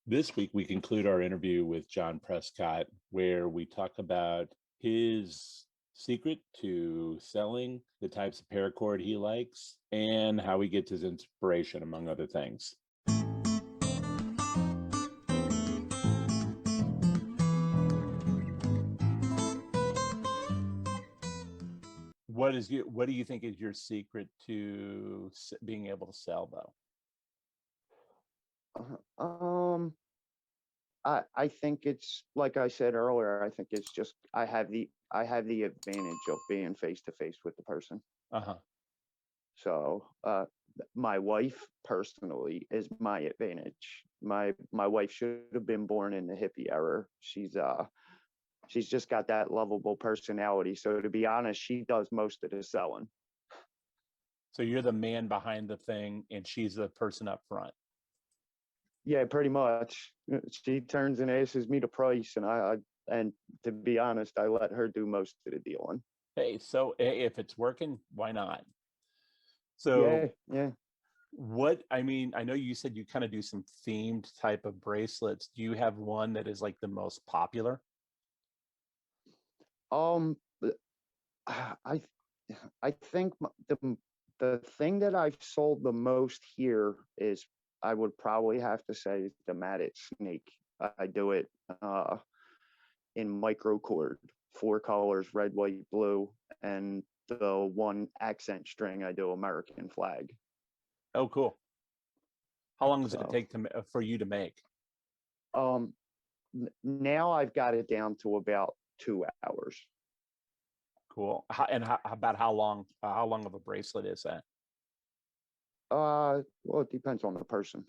This week, we conclude our interview with John Prescott, where we talk about his secret to selling, the types of paracord he likes, and how he gets his inspiration, among other things. What do you think is your secret to being able to sell, though? Um, I think it's like I said earlier. I think it's just I have the advantage of being face to face with the person. Uh-huh. So, my wife personally is my advantage. My wife should have been born in the hippie era. She's just got that lovable personality. So to be honest, she does most of the selling. So you're the man behind the thing, and she's the person up front. Yeah, pretty much. She turns and asks me the price, and to be honest, I let her do most of the dealing. Hey, so if it's working, why not? So Yeah, yeah. I know you said you kind of do some themed type of bracelets. Do you have one that is like the most popular? Um, I I think the thing that I've sold the most here is I would probably have to say the matted snake. I do it in microcord, four colors, red, white, blue, and the one accent string I do American flag. Oh, cool. How long does it So take for you to make? um now I've got it down to about 2 hours. Cool. About how long of a bracelet is that? Well, it depends on the person.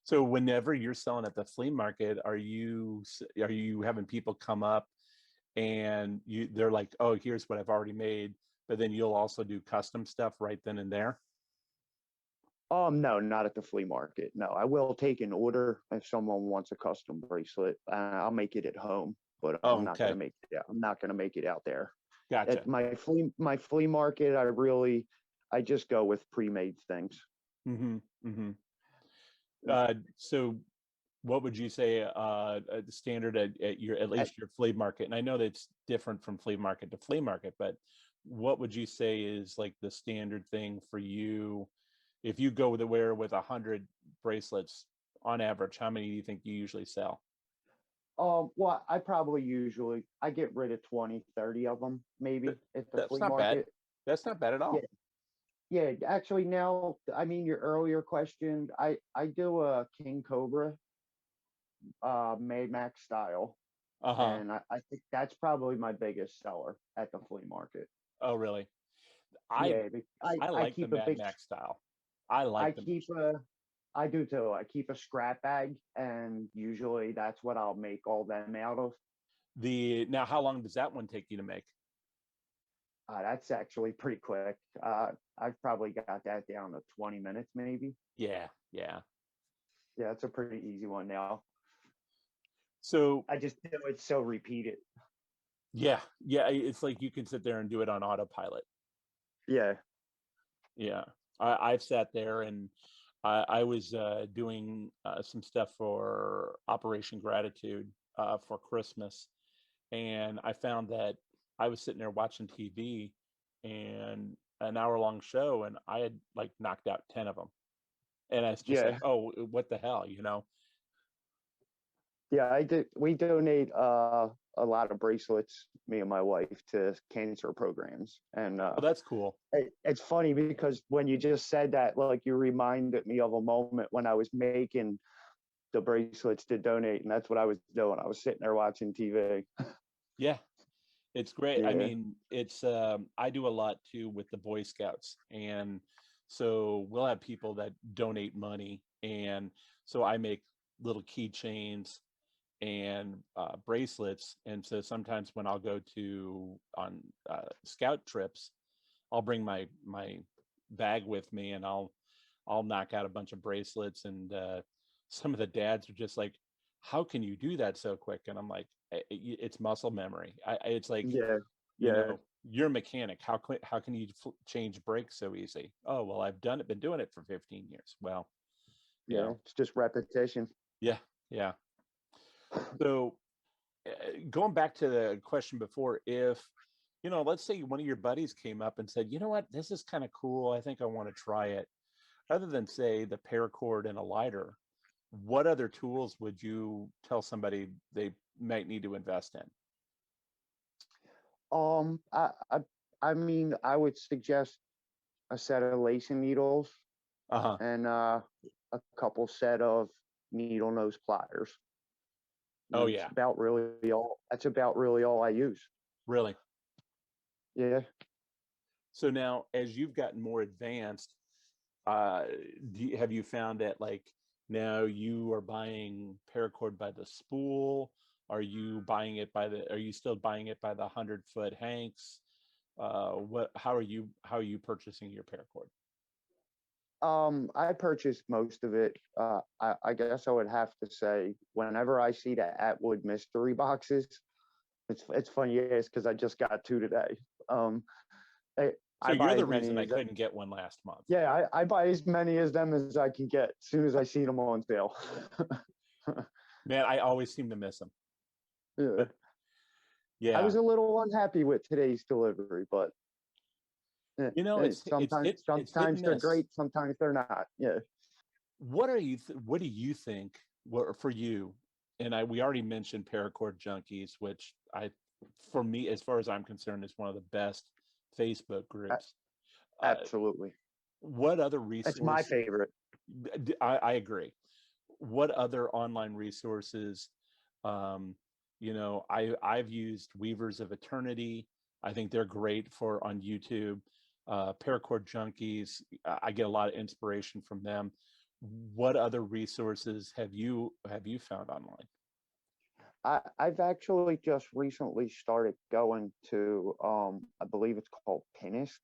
So whenever you're selling at the flea market, are you having people come up and they're like, "Oh, here's what I've already made," but then you'll also do custom stuff right then and there? No, not at the flea market. No, I will take an order if someone wants a custom bracelet. I'll make it at home, but Oh, okay. I'm not gonna make it out there. At Gotcha. my flea market, I just go with pre-made things. Mm-hmm. Mm-hmm. So what would you say the standard at At, least your flea market? And I know that it's different from flea market to flea market, but what would you say is like the standard thing for you if you go with 100 bracelets on average? How many do you think you usually sell? well, I get rid of 20, 30 of them maybe at the That's flea not bad. market. That's not bad at Yeah, all. yeah. Actually, now, I mean, your earlier question, I do a King Cobra, Mad Max style, Uh-huh. and I think that's probably my biggest seller at the flea market. Oh, really? I Yeah, I I like the keep a Mad big, Max style. I I like them. keep a, I do too. I keep a scrap bag, and usually that's what I'll make all them out of. The Now, how long does that one take you to make? That's actually pretty quick. I've probably got that down to 20 minutes, maybe. Yeah, yeah. Yeah, it's a pretty easy one now. So I just do it so repeated. yeah, yeah, it's like you can sit there and do it on autopilot. Yeah, Yeah, I've sat there and I was doing some stuff for Operation Gratitude for Christmas, and I found that I was sitting there watching TV and an hour long show, and I had like knocked out 10 of them, and it's just like, yeah, oh, what the hell? yeah. I did. We donate a lot of bracelets, me and my wife, to cancer programs, and Oh, that's cool. it's funny because when you just said that, like you reminded me of a moment when I was making the bracelets to donate, and that's what I was doing. I was sitting there watching TV. Yeah, it's great. I Yeah, mean, it's I do a lot too with the Boy Scouts, and so we'll have people that donate money, and so I make little keychains and bracelets. And so sometimes when I'll go to on scout trips, I'll bring my bag with me, and I'll knock out a bunch of bracelets. And some of the dads are just like, "How can you do that so quick?" And I'm like, It's muscle memory. It's like, yeah, yeah, you're a mechanic. How can you change brakes so easy?" "Oh, well, I've been doing it for 15 years." Well, Yeah. It's just repetition. Yeah. Yeah. So going back to the question before, if, let's say one of your buddies came up and said, you know what, this is kind of cool. I think I want to try it. Other than say the paracord and a lighter, what other tools would you tell somebody they might need to invest in? Um, I, I, I mean, I would suggest a set of lacing needles Uh-huh. and a couple set of needle nose pliers. Oh That's yeah. about really all. That's about really all I use. Really? Yeah. So now as you've gotten more advanced, have you found that like now you are buying paracord by the spool? Are you still buying it by the 100-foot hanks? How are you purchasing your paracord? I purchased most of it. I guess I would have to say whenever I see the Atwood mystery boxes, it's funny, yes, because I just got two today. I, So I you're buy the as many reason I as couldn't get one last month. yeah, I buy as many of them as I can get as soon as I see them on sale. Man, I always seem to miss them. Yeah. But I yeah, was a little unhappy with today's delivery, but it's hit and sometimes they're miss. great, sometimes they're not. Yeah. What do you think, what for you? And we already mentioned Paracord Junkies, which for me, as far as I'm concerned, is one of the best Facebook groups. Uh, Absolutely. what other It's my resource? favorite. I agree. What other online resources? Um, I've used Weavers of Eternity. I think they're great for on YouTube. Paracord Junkies, I get a lot of inspiration from them. What other resources have you found online? I've actually just recently started going to I believe it's called Pinist.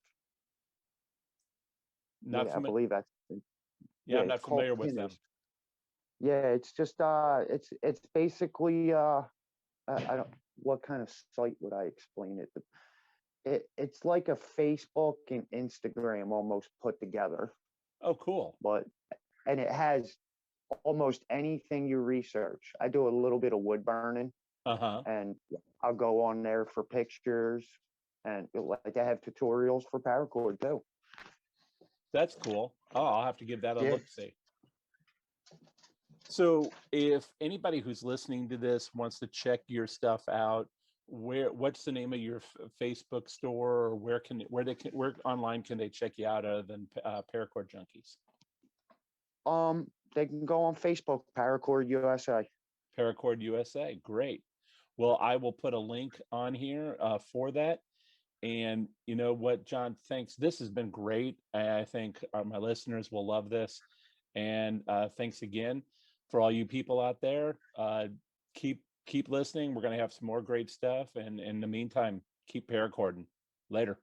Not Yeah, I familiar. believe that's Yeah, yeah, I'm it's not called familiar with them. Pinist. Yeah, it's just it's basically I don't what kind of site would I explain it? It's like a Facebook and Instagram almost put together, Oh, cool. but and it has almost anything you research. I do a little bit of wood burning, Uh-huh. and I'll go on there for pictures, and like they have tutorials for paracord too. That's cool. Oh, I'll have to give that a Yeah. look see. So if anybody who's listening to this wants to check your stuff out, what's the name of your Facebook store, or where online can they check you out other than Paracord Junkies? They can go on Facebook, Paracord USA. Paracord USA, great. Well, I will put a link on here for that. And you know what, John, thanks. This has been great. I think my listeners will love this. And thanks again for all you people out there. Keep listening. We're going to have some more great stuff. And in the meantime, keep paracording. Later.